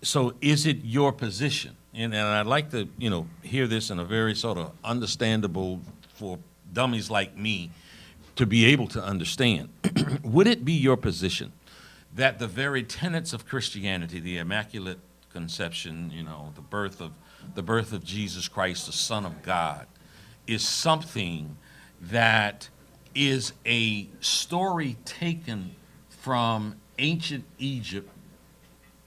So is it your position? And I'd like to, hear this in a very sort of understandable for dummies like me to be able to understand. Would it be your position that the very tenets of Christianity, the Immaculate Conception, the birth of Jesus Christ, the Son of God, is something that is a story taken from ancient Egypt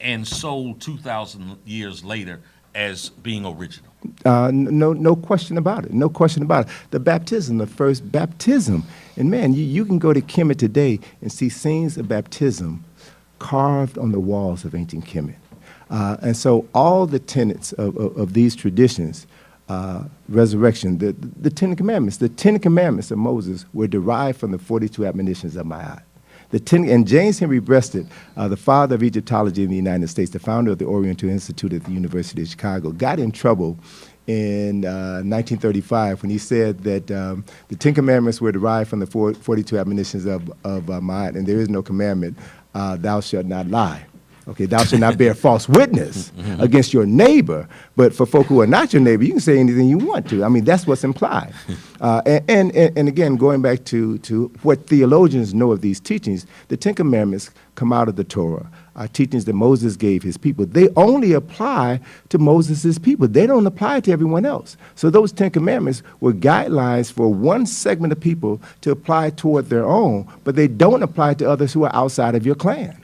and sold 2,000 years later as being original? No question about it. No question about it. The baptism, the first baptism, and man, you can go to Kemet today and see scenes of baptism carved on the walls of ancient Kemet. And so all the tenets of these traditions, resurrection, the Ten Commandments of Moses were derived from the 42 admonitions of Ma'at. And James Henry Breasted, the father of Egyptology in the United States, the founder of the Oriental Institute at the University of Chicago, got in trouble in 1935 when he said that the Ten Commandments were derived from the 42 admonitions of Ma'at, and there is no commandment, thou shalt not lie. Okay, thou shalt not bear false witness against your neighbor. But for folk who are not your neighbor, you can say anything you want to. I mean, that's what's implied. And again, going back to what theologians know of these teachings, the Ten Commandments come out of the Torah, teachings that Moses gave his people. They only apply to Moses' people. They don't apply to everyone else. So those Ten Commandments were guidelines for one segment of people to apply toward their own, but they don't apply to others who are outside of your clan.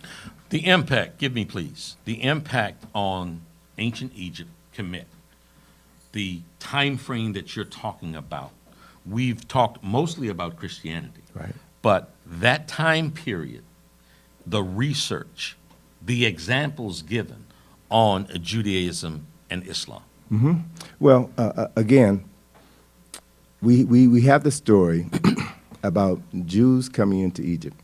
The impact, give me please, the impact on ancient Egypt, Kemet, the time frame that you're talking about. We've talked mostly about Christianity, right? But that time period, the research, the examples given on Judaism and Islam. Mm-hmm. Well, again, we have the story about Jews coming into Egypt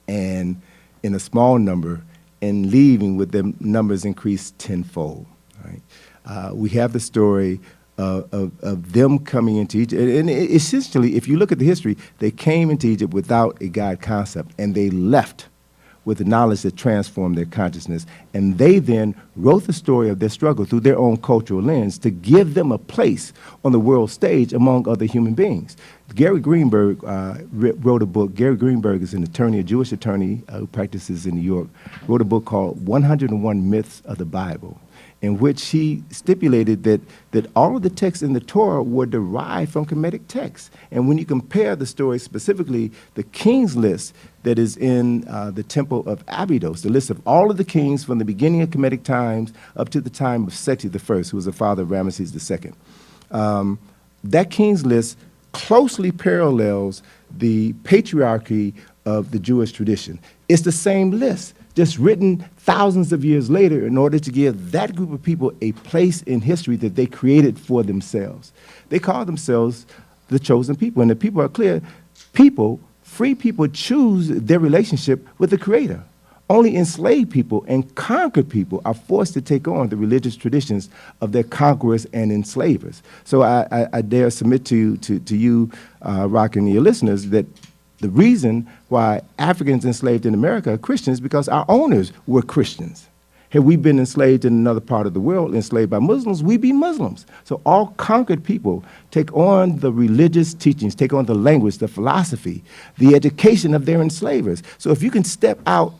and in a small number and leaving with their numbers increased tenfold. Right? We have the story of them coming into Egypt. And essentially, if you look at the history, they came into Egypt without a God concept, and they left with the knowledge that transformed their consciousness. And they then wrote the story of their struggle through their own cultural lens to give them a place on the world stage among other human beings. Gary Greenberg wrote a book. Gary Greenberg is an attorney, a Jewish attorney who practices in New York, wrote a book called 101 Myths of the Bible, in which he stipulated that all of the texts in the Torah were derived from Kemetic texts. And when you compare the story, specifically the king's list that is in the temple of Abydos, the list of all of the kings from the beginning of Kemetic times up to the time of Seti I, who was the father of Ramesses II, that king's list closely parallels the patriarchy of the Jewish tradition. It's the same list, just written thousands of years later in order to give that group of people a place in history that they created for themselves. They call themselves the chosen people, and the people are clear. Free people choose their relationship with the Creator. Only enslaved people and conquered people are forced to take on the religious traditions of their conquerors and enslavers. So I dare submit to you, Rock, and your listeners, that the reason why Africans enslaved in America are Christians is because our owners were Christians. Had we been enslaved in another part of the world, enslaved by Muslims, we'd be Muslims. So all conquered people take on the religious teachings, take on the language, the philosophy, the education of their enslavers. So if you can step out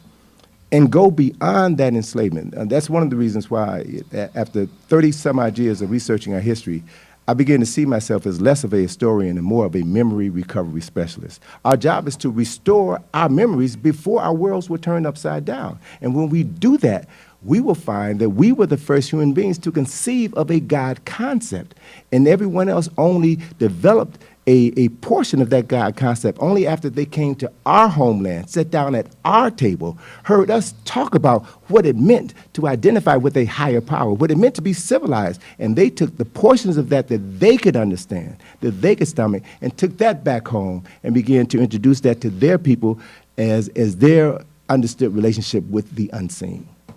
and go beyond that enslavement, and that's one of the reasons why, after 30-some-odd years of researching our history, I began to see myself as less of a historian and more of a memory recovery specialist. Our job is to restore our memories before our worlds were turned upside down. And when we do that, we will find that we were the first human beings to conceive of a God concept, and everyone else only developed a portion of that God concept only after they came to our homeland, sat down at our table, heard us talk about what it meant to identify with a higher power, what it meant to be civilized. And they took the portions of that they could understand, that they could stomach, and took that back home and began to introduce that to their people as their understood relationship with the unseen.